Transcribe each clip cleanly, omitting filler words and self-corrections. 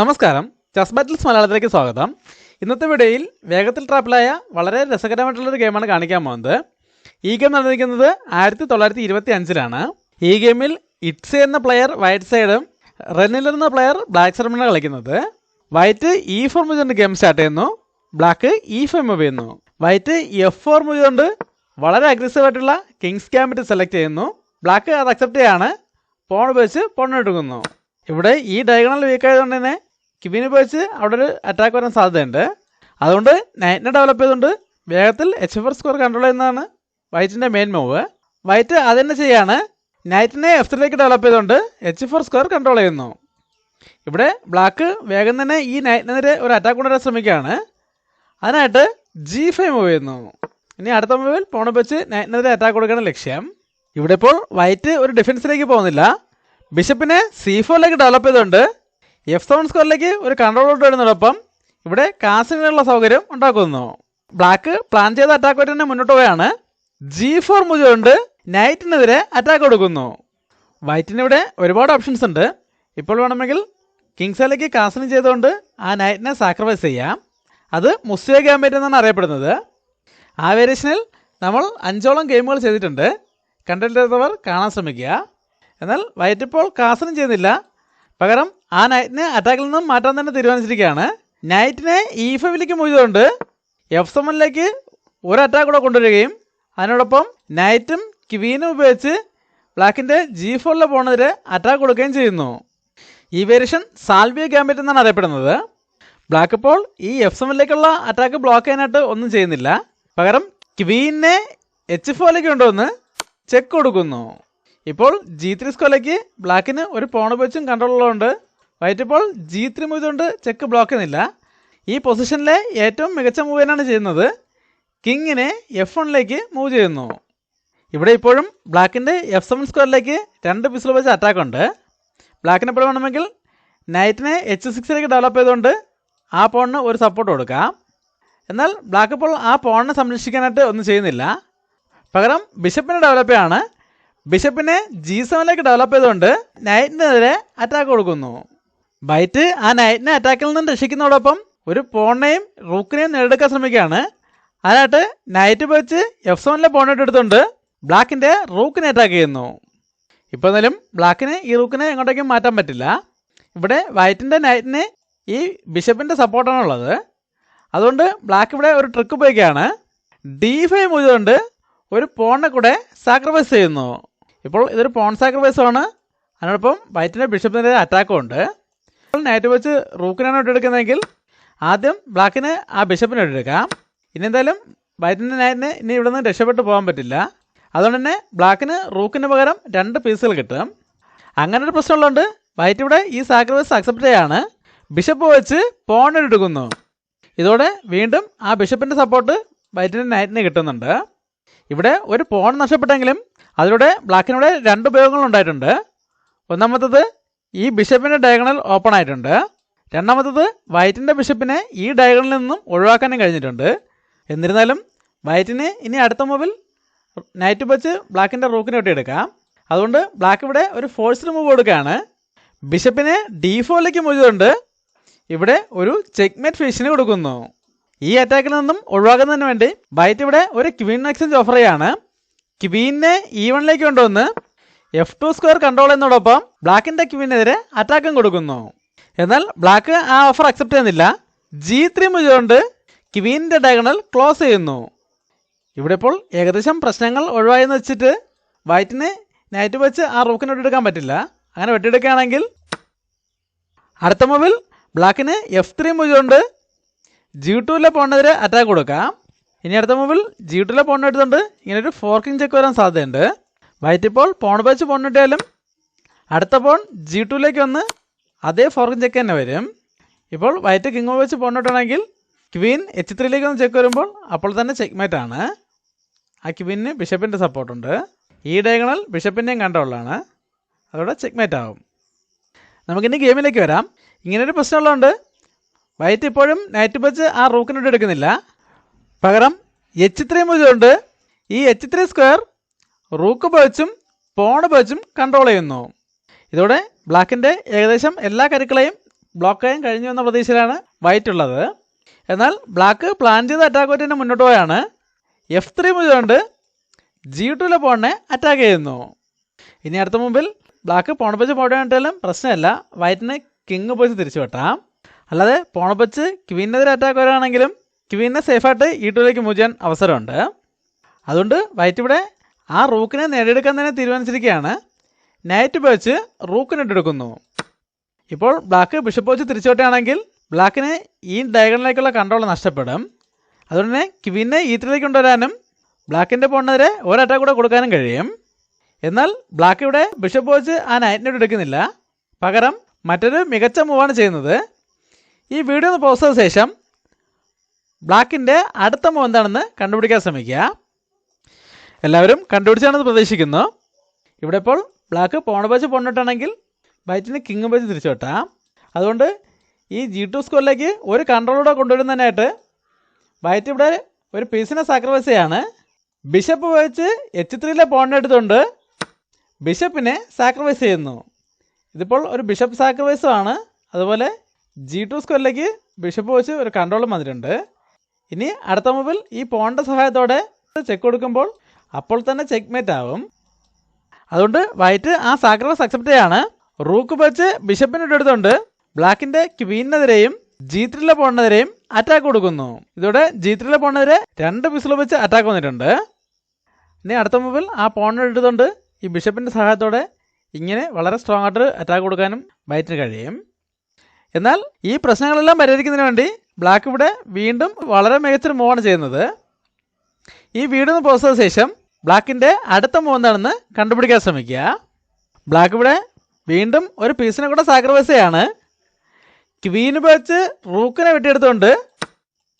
നമസ്കാരം, chess battles മലയാളത്തിലേക്ക് സ്വാഗതം. ഇന്നത്തെ വീഡിയോയിൽ വേഗത്തിൽ ട്രാപ്പിലായ വളരെ രസകരമായിട്ടുള്ളൊരു ഗെയിമാണ് കാണിക്കാൻ പോകുന്നത്. ഈ ഗെയിം നടന്നിരിക്കുന്നത് 1925-ലാണ്. ഈ ഗെയിമിൽ ഇറ്റ്സ് എന്ന പ്ലെയർ വൈറ്റ് സൈഡും റെനിലർ എന്ന പ്ലെയർ ബ്ലാക്ക് സൈഡുമാണ് കളിക്കുന്നത്. വൈറ്റ് E4 മൂവ് കൊണ്ട് ഗെയിം സ്റ്റാർട്ട് ചെയ്യുന്നു, ബ്ലാക്ക് E5 മൂവ് ചെയ്യുന്നു. വൈറ്റ് F4 മൂവ് കൊണ്ട് വളരെ അഗ്രസീവായിട്ടുള്ള കിങ്സ് ഗാംബിറ്റ് സെലക്ട് ചെയ്യുന്നു. ബ്ലാക്ക് അത് അക്സെപ്റ്റ് ചെയ്യാണ്, പോൺ ഉപയോഗിച്ച് പൊണ്ണെടുക്കുന്നു. ഇവിടെ ഈ ഡയഗണൽ വീക്ക് ആയതുകൊണ്ട് തന്നെ ക്വീൻ ഉപയോഗിച്ച് അവിടെ ഒരു അറ്റാക്ക് വരാൻ സാധ്യതയുണ്ട്. അതുകൊണ്ട് നൈറ്റിനെ ഡെവലപ്പ് ചെയ്തുകൊണ്ട് വേഗത്തിൽ H4 സ്കോർ കൺട്രോൾ ചെയ്യുന്നതാണ് വൈറ്റിൻ്റെ മെയിൻ മൂവ്. വൈറ്റ് അത് തന്നെ ചെയ്യാണ്, നൈറ്റിനെ F3ലേക്ക് ഡെവലപ്പ് ചെയ്തുകൊണ്ട് H4 സ്കോർ കൺട്രോൾ ചെയ്യുന്നു. ഇവിടെ ബ്ലാക്ക് വേഗം തന്നെ ഈ നൈറ്റിനെതിരെ ഒരു അറ്റാക്ക് കൊണ്ടുവരാൻ ശ്രമിക്കുകയാണ്. അതിനായിട്ട് G5 മൂവ് ചെയ്യുന്നു. ഇനി അടുത്ത മൂവിൽ പോൺ ഉപയോഗിച്ച് നൈറ്റിനെതിരെ അറ്റാക്ക് കൊടുക്കുകയാണ് ലക്ഷ്യം. ഇവിടെ ഇപ്പോൾ വൈറ്റ് ഒരു ഡിഫൻസിലേക്ക് പോകുന്നില്ല, ബിഷപ്പിനെ C4ലേക്ക് ഡെവലപ്പ് ചെയ്തുകൊണ്ട് F7 സ്കോറിലേക്ക് ഒരു കൺട്രോൾ കൊണ്ടുവരുന്നതോടൊപ്പം ഇവിടെ കാസിനുള്ള സൗകര്യം ഉണ്ടാക്കുന്നു. ബ്ലാക്ക് പ്ലാൻ ചെയ്ത അറ്റാക്ക് ആയിട്ട് തന്നെ മുന്നോട്ട് പോയാണ്. G4 മൂവ് കൊണ്ട് നൈറ്റിനെതിരെ അറ്റാക്ക് കൊടുക്കുന്നു. വൈറ്റിന് ഇവിടെ ഒരുപാട് ഓപ്ഷൻസ് ഉണ്ട്. ഇപ്പോൾ വേണമെങ്കിൽ കിങ്സിലേക്ക് കാസിന് ചെയ്തുകൊണ്ട് ആ നൈറ്റിനെ സാക്രിഫൈസ് ചെയ്യാം. അത് മുസ്ലിയ ഗാംബിറ്റ് എന്നാണ് അറിയപ്പെടുന്നത്. ആ വേരിയേഷനിൽ നമ്മൾ 5ഓളം ഗെയിമുകൾ ചെയ്തിട്ടുണ്ട്. കണ്ടിട്ടില്ലാത്തവർ കാണാൻ ശ്രമിക്കുക. എന്നാൽ വൈറ്റ് ഇപ്പോൾ കാസനും ചെയ്യുന്നില്ല, പകരം ആ നൈറ്റിനെ അറ്റാക്കിൽ നിന്നും മാറ്റാൻ തന്നെ തീരുമാനിച്ചിരിക്കുകയാണ്. നൈറ്റിനെ E5ലേക്ക് മൂവ് ചെയ്തുകൊണ്ട് F7ലേക്ക് ഒരു അറ്റാക്ക് കൂടെ കൊണ്ടുവരികയും അതിനോടൊപ്പം നൈറ്റും ക്വീനും ഉപയോഗിച്ച് ബ്ലാക്കിൻ്റെ G4ലെ പോണെതിരെ അറ്റാക്ക് കൊടുക്കുകയും ചെയ്യുന്നു. ഈ വേരിയേഷൻ സാൽവിയ ഗാംബിറ്റ് എന്നാണ് അറിയപ്പെടുന്നത്. ബ്ലാക്ക് ഇപ്പോൾ ഈ F7ലേക്കുള്ള അറ്റാക്ക് ബ്ലോക്ക് ചെയ്യാനായിട്ട് ഒന്നും ചെയ്യുന്നില്ല, പകരം ക്വീനിനെ H4ലേക്ക് കൊണ്ടുവന്ന് ചെക്ക് കൊടുക്കുന്നു. ഇപ്പോൾ G3 സ്കോറിലേക്ക് ബ്ലാക്കിന് ഒരു പോൺ ഉപയോഗിച്ചും കൺട്രോൾ ഉള്ളതുകൊണ്ട് വൈറ്റ് ഇപ്പോൾ G3 മൂവ് കൊണ്ട് ചെക്ക് ബ്ലോക്ക് ചെയ്യുന്നില്ല. ഈ പൊസിഷനിലെ ഏറ്റവും മികച്ച മൂവ് തന്നെയാണ് ചെയ്യുന്നത്. കിങ്ങിനെ F1ലേക്ക് മൂവ് ചെയ്യുന്നു. ഇവിടെ ഇപ്പോഴും ബ്ലാക്കിൻ്റെ F7 സ്കോറിലേക്ക് 2 പീസിൽ വെച്ച് അറ്റാക്ക് ഉണ്ട്. ബ്ലാക്കിന് എപ്പോഴും വേണമെങ്കിൽ നൈറ്റിനെ H6ലേക്ക് ഡെവലപ്പ് ചെയ്തുകൊണ്ട് ആ പോണിന് ഒരു സപ്പോർട്ട് കൊടുക്കാം. എന്നാൽ ബ്ലാക്ക് ഇപ്പോൾ ആ പോണിനെ സംരക്ഷിക്കാനായിട്ട് ഒന്നും ചെയ്യുന്നില്ല, പകരം ബിഷപ്പിനെ ഡെവലപ്പ് ചെയ്യാണ്. ബിഷപ്പിനെ G7ലേക്ക് ഡെവലപ്പ് ചെയ്തുകൊണ്ട് നൈറ്റിനെതിരെ അറ്റാക്ക് കൊടുക്കുന്നു. വൈറ്റ് ആ നൈറ്റിനെ അറ്റാക്കിൽ നിന്നും രക്ഷിക്കുന്നതോടൊപ്പം ഒരു പോണിനെയും റൂക്കിനെയും നേടിയെടുക്കാൻ ശ്രമിക്കുകയാണ്. അതിനായിട്ട് നൈറ്റ് വെച്ച് F7ലെ പോണിട്ട് എടുത്തുകൊണ്ട് ബ്ലാക്കിൻ്റെ റൂക്കിനെ അറ്റാക്ക് ചെയ്യുന്നു. ഇപ്പോൾ എന്നാലും ബ്ലാക്കിന് ഈ റൂക്കിനെ എങ്ങോട്ടേക്കും മാറ്റാൻ പറ്റില്ല. ഇവിടെ വൈറ്റിൻ്റെ നൈറ്റിന് ഈ ബിഷപ്പിൻ്റെ സപ്പോർട്ടാണുള്ളത്. അതുകൊണ്ട് ബ്ലാക്ക് ഇവിടെ ഒരു ട്രിക്ക് ഉപയോഗിക്കുകയാണ്. D5 മൂവ് കൊണ്ട് ഒരു പോണിനെ കൂടെ സാക്രിഫൈസ് ചെയ്യുന്നു. ഇപ്പോൾ ഇതൊരു പോൺ സാക്രിഫൈസാണ്. അതിനോടൊപ്പം വൈറ്റിൻ്റെ ബിഷപ്പിൻ്റെ അറ്റാക്കും ഉണ്ട്. ഇപ്പോൾ നൈറ്റ് വെച്ച് റൂക്കിനാണ് ഇട്ടെടുക്കുന്നതെങ്കിൽ ആദ്യം ബ്ലാക്കിന് ആ ബിഷപ്പിനെ ഇട്ടെടുക്കാം. ഇനി എന്തായാലും വൈറ്റിൻ്റെ നൈറ്റിന് ഇനി ഇവിടെ നിന്ന് രക്ഷപ്പെട്ട് പോകാൻ പറ്റില്ല. അതുകൊണ്ട് തന്നെ ബ്ലാക്കിന് റൂക്കിന് പകരം 2 പീസുകൾ കിട്ടും. അങ്ങനെ ഒരു പ്രശ്നമുള്ളതുകൊണ്ട് വൈറ്റ് ഇവിടെ ഈ സാക്രിഫൈസ് അക്സെപ്റ്റ് ചെയ്യാണ്. ബിഷപ്പ് വെച്ച് പോൺ എടുക്കുന്നു. ഇതോടെ വീണ്ടും ആ ബിഷപ്പിൻ്റെ സപ്പോർട്ട് വൈറ്റിൻ്റെ നൈറ്റിന് കിട്ടുന്നുണ്ട്. ഇവിടെ ഒരു പോൺ നഷ്ടപ്പെട്ടെങ്കിലും അതിലൂടെ ബ്ലാക്കിനൂടെ 2 ഉപയോഗങ്ങൾ ഉണ്ടായിട്ടുണ്ട്. ഒന്നാമത്തത് ഈ ബിഷപ്പിൻ്റെ ഡയഗണൽ ഓപ്പൺ ആയിട്ടുണ്ട്. രണ്ടാമത്തത് വൈറ്റിൻ്റെ ബിഷപ്പിനെ ഈ ഡയഗണലിൽ നിന്നും ഒഴിവാക്കാനും കഴിഞ്ഞിട്ടുണ്ട്. എന്നിരുന്നാലും വൈറ്റിന് ഇനി അടുത്ത മൂവിൽ നൈറ്റ് വെച്ച് ബ്ലാക്കിൻ്റെ റൂക്കിനെ വെട്ടിയെടുക്കാം. അതുകൊണ്ട് ബ്ലാക്ക് ഇവിടെ ഒരു ഫോഴ്സ്ഡ് മൂവ് കൊടുക്കുകയാണ്. ബിഷപ്പിനെ D4ലേക്ക് മൂവ് ചെയ്തുകൊണ്ട് ഇവിടെ ഒരു ചെക്ക്മേറ്റ് ഫിനിഷിന് കൊടുക്കുന്നു. ഈ അറ്റാക്കിൽ നിന്നും ഒഴിവാക്കുന്നതിന് വേണ്ടി വൈറ്റ് ഇവിടെ ഒരു ക്വീൻ എക്സ്ചേഞ്ച് ഓഫർ ചെയ്യാണ്. ക്വീനിനെ E1ലേക്ക് കൊണ്ടുവന്ന് F2 സ്ക്വയർ കൺട്രോൾ ചെയ്യുന്നതോടൊപ്പം ബ്ലാക്കിൻ്റെ ക്വീനെതിരെ അറ്റാക്കും കൊടുക്കുന്നു. എന്നാൽ ബ്ലാക്ക് ആ ഓഫർ അക്സെപ്റ്റ് ചെയ്യുന്നില്ല. G3 മൂവ് കൊണ്ട് ക്വീനിൻ്റെ ഡയഗണൽ ക്ലോസ് ചെയ്യുന്നു. ഇവിടെ ഇപ്പോൾ ഏകദേശം പ്രശ്നങ്ങൾ ഒഴിവായെന്ന് വെച്ചിട്ട് വൈറ്റിന് നൈറ്റ് വെച്ച് ആ റൂക്കിനെ വെട്ടിയെടുക്കാൻ പറ്റില്ല. അങ്ങനെ വെട്ടിയെടുക്കുകയാണെങ്കിൽ അടുത്ത മൂവിൽ ബ്ലാക്കിന് F3 മൂവ് കൊണ്ട് G2ലെ പോണിനെതിരെ അറ്റാക്ക് കൊടുക്കാം. ഇനി അടുത്ത മൂവിൽ G2ലെ പോൺ എടുത്തുകൊണ്ട് ഇങ്ങനെ ഒരു ഫോർക്കിംഗ് ചെക്ക് വരാൻ സാധ്യതയുണ്ട്. വൈറ്റ് ഇപ്പോൾ പോൺ വെച്ച് പോണിട്ടാലും അടുത്ത പോൺ G2ലേക്ക് വന്ന് അതേ ഫോർക്കിംഗ് ചെക്ക് തന്നെ വരും. ഇപ്പോൾ വൈറ്റ് കിങ് വെച്ച് പോണിട്ടാണെങ്കിൽ ക്വീൻ H3ലേക്ക് വന്ന് ചെക്ക് വരുമ്പോൾ അപ്പോൾ തന്നെ ചെക്ക്മേറ്റ് ആണ്. ആ ക്വീനിന് ബിഷപ്പിൻ്റെ സപ്പോർട്ടുണ്ട്. ഈ ഡയഗണൽ ബിഷപ്പിൻ്റെയും കൺട്രോളാണ്. അതോടെ ചെക്ക്മേറ്റ് ആവും. നമുക്കിനി ഗെയിമിലേക്ക് വരാം. ഇങ്ങനൊരു പ്രശ്നമുള്ളതുകൊണ്ട് വൈറ്റ് ഇപ്പോഴും നൈറ്റ് വെച്ച് ആ റൂക്കിനോട്ട് എടുക്കുന്നില്ല, പകരം H3 മൂവ് കൊണ്ട് ഈ H3 സ്ക്വയർ റൂക്ക് ഉപയോഗിച്ചും പോൺ ഉപയോഗിച്ചും കൺട്രോൾ ചെയ്യുന്നു. ഇതോടെ ബ്ലാക്കിൻ്റെ ഏകദേശം എല്ലാ കരുക്കളെയും ബ്ലോക്ക് ചെയ്യാൻ കഴിഞ്ഞു എന്ന പ്രതീക്ഷയിലാണ് വൈറ്റ് ഉള്ളത്. എന്നാൽ ബ്ലാക്ക് പ്ലാൻ ചെയ്ത അറ്റാക്ക് തന്നെ മുന്നോട്ട് പോയാണ് F3 മുതലുകൊണ്ട് G2 പോണിനെ അറ്റാക്ക് ചെയ്യുന്നു. ഇനി അടുത്ത മുമ്പിൽ ബ്ലാക്ക് പോണപ്പച്ച് പോടാനായിട്ടാലും പ്രശ്നമല്ല, വൈറ്റിന് കിങ് പോയി തിരിച്ചു വെട്ടാം. അല്ലാതെ പോണപ്പച്ച് ക്വീനെതിരെ അറ്റാക്ക് വരികയാണെങ്കിലും ക്വീനെ സേഫായിട്ട് E2 മൂവ് ചെയ്യാൻ അവസരമുണ്ട്. അതുകൊണ്ട് വൈറ്റ് ഇവിടെ ആ റൂക്കിനെ നേടിയെടുക്കാൻ തന്നെ തീരുമാനിച്ചിരിക്കുകയാണ്. നൈറ്റ് ഉപയോഗിച്ച് റൂക്കിനെ ഇട്ടെടുക്കുന്നു. ഇപ്പോൾ ബ്ലാക്ക് ബിഷപ്പ് വെച്ച് തിരിച്ചു വെട്ടുകയാണെങ്കിൽ ബ്ലാക്കിന് ഈ ഡയഗണലിലേക്കുള്ള കൺട്രോൾ നഷ്ടപ്പെടും. അതുകൊണ്ട് തന്നെ ക്വീനെ E3 കൊണ്ടുവരാനും ബ്ലാക്കിൻ്റെ പോണിനെതിരെ ഒരു അറ്റാക്ക് കൂടെ കൊടുക്കാനും കഴിയും. എന്നാൽ ബ്ലാക്ക് ഇവിടെ ബിഷപ്പ് വെച്ച് ആ നൈറ്റിനെ എടുക്കുന്നില്ല, പകരം മറ്റൊരു മികച്ച മൂവാണ് ചെയ്യുന്നത്. ഈ വീഡിയോ ഒന്ന് പോസ്റ്റ് ചെയ്ത ശേഷം ബ്ലാക്കിൻ്റെ അടുത്ത മൂവ് എന്താണെന്ന് കണ്ടുപിടിക്കാൻ ശ്രമിക്കുക. എല്ലാവരും കണ്ടുപിടിച്ചാണെന്ന് പ്രതീക്ഷിക്കുന്നു. ഇവിടെ ഇപ്പോൾ ബ്ലാക്ക് പോണ വെച്ച് പൊണ്ണിട്ടാണെങ്കിൽ വൈറ്റിന് കിങ് വെച്ച് തിരിച്ചു വെട്ടാം. അതുകൊണ്ട് ഈ G2 സ്കോറിലേക്ക് ഒരു കൺട്രോളൂടെ കൊണ്ടുവരുന്നതിനായിട്ട് വൈറ്റ് ഇവിടെ ഒരു പീസിനെ സാക്രിഫൈസ് ചെയ്യാണ്. ബിഷപ്പ് വെച്ച് H3 പോണിനെ എടുത്തുകൊണ്ട് ബിഷപ്പിനെ സാക്രിഫൈസ് ചെയ്യുന്നു. ഇതിപ്പോൾ ഒരു ബിഷപ്പ് സാക്രിഫൈസും ആണ്. അതുപോലെ G2 സ്കോറിലേക്ക് ബിഷപ്പ് വെച്ച് ഒരു കൺട്രോളും വന്നിട്ടുണ്ട്. ഇനി അടുത്ത മൂവിൽ ഈ പോണിൻ്റെ സഹായത്തോടെ ചെക്ക് കൊടുക്കുമ്പോൾ അപ്പോൾ തന്നെ ചെക്ക്മേറ്റ് ആവും. അതുകൊണ്ട് വൈറ്റ് ആ സാക്രിഫൈസ് അക്സെപ്റ്റ് ചെയ്യാണ്. റൂക്ക് വെച്ച് ബിഷപ്പിനെ എടുത്തുകൊണ്ട് ബ്ലാക്കിൻ്റെ ക്വീനെതിരെയും G3 പോണിനെതിരെയും അറ്റാക്ക് കൊടുക്കുന്നു. ഇതോടെ G3 പോണിനെതിരെ 2 പീസുകൾ വെച്ച് അറ്റാക്ക് വന്നിട്ടുണ്ട്. ഇനി അടുത്ത മൂവിൽ ആ പോണിനെ എടുത്തുകൊണ്ട് ഈ ബിഷപ്പിൻ്റെ സഹായത്തോടെ ഇങ്ങനെ വളരെ സ്ട്രോങ് ആയിട്ട് അറ്റാക്ക് കൊടുക്കാനും വൈറ്റിന് കഴിയും. എന്നാൽ ഈ പ്രശ്നങ്ങളെല്ലാം പരിഹരിക്കുന്നതിന് വേണ്ടി ബ്ലാക്ക് ഇവിടെ വീണ്ടും വളരെ മികച്ചൊരു മൂവാണ് ചെയ്യുന്നത്. ഈ വീഡിയോ ഒന്ന് പോസ്റ്റ് ചെയ്ത ശേഷം ബ്ലാക്കിൻ്റെ അടുത്ത മൂവ് എന്താണെന്ന് കണ്ടുപിടിക്കാൻ ശ്രമിക്കുക. ബ്ലാക്ക് ഇവിടെ വീണ്ടും ഒരു പീസിനെ കൂടെ സാക്രിഫൈസ് ചെയ്യാണ്. ക്വീൻ വെച്ച് റൂക്കിനെ വെട്ടിയെടുത്തുകൊണ്ട്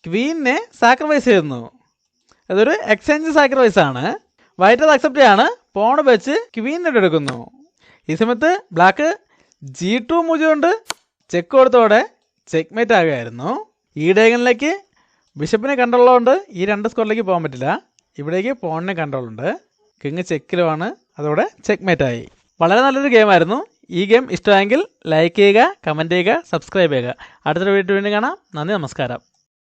ക്വീനിനെ സാക്രിഫൈസ് ചെയ്യുന്നു. അതൊരു എക്സ്ചേഞ്ച് സാക്രിഫൈസ് ആണ്. വൈറ്റ് അത് അക്സെപ്റ്റ് ചെയ്യാണ്. പോൺ വെച്ച് ക്വീനിനെ എടുക്കുന്നു. ഈ സമയത്ത് ബ്ലാക്ക് G2 മൂവ് കൊണ്ട് ചെക്ക് കൊടുത്തോടെ ചെക്ക്മേറ്റ് ആകുമായിരുന്നു. ഈ ഡയഗണലിലേക്ക് ബിഷപ്പിനെ കൺട്രോളുള്ളതുകൊണ്ട് ഈ 2 സ്കോറിലേക്ക് പോകാൻ പറ്റില്ല. ഇവിടേക്ക് പോണിനെ കൺട്രോൾ ഉണ്ട്. കിങ് ചെക്കിലുമാണ്. അതോടെ ചെക്ക്മേറ്റായി. വളരെ നല്ലൊരു ഗെയിമായിരുന്നു. ഈ ഗെയിം ഇഷ്ടമായെങ്കിൽ ലൈക്ക് ചെയ്യുക, കമൻറ്റ് ചെയ്യുക, സബ്സ്ക്രൈബ് ചെയ്യുക. അടുത്തൊരു വീഡിയോ വീണ്ടും കാണാം. നന്ദി, നമസ്കാരം.